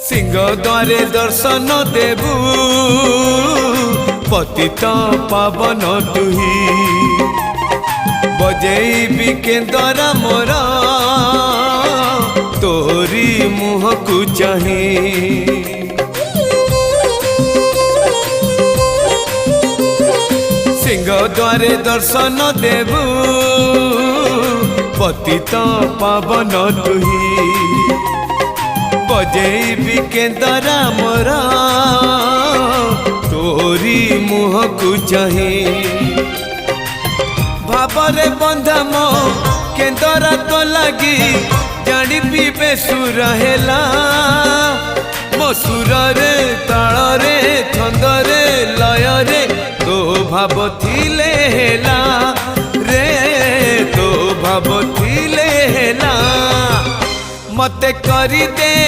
सिंह द्वारे दर्शन देबू पतित पावन तुही बजेबी केंदरा मोर तोरी मुह को चाही सिंह द्वारे दर्शन देबू पतित पावन तुही बजेबी केंदरा मोर तोरी मुह को चाही भावरे बंधा मो केंदरा तो लगी जानी पीबे सुर हेला मो सुर रे ताल रे छंद रे लय रे तो भाव थिले हेला रे तो भाव थिले हेला मते करी दे।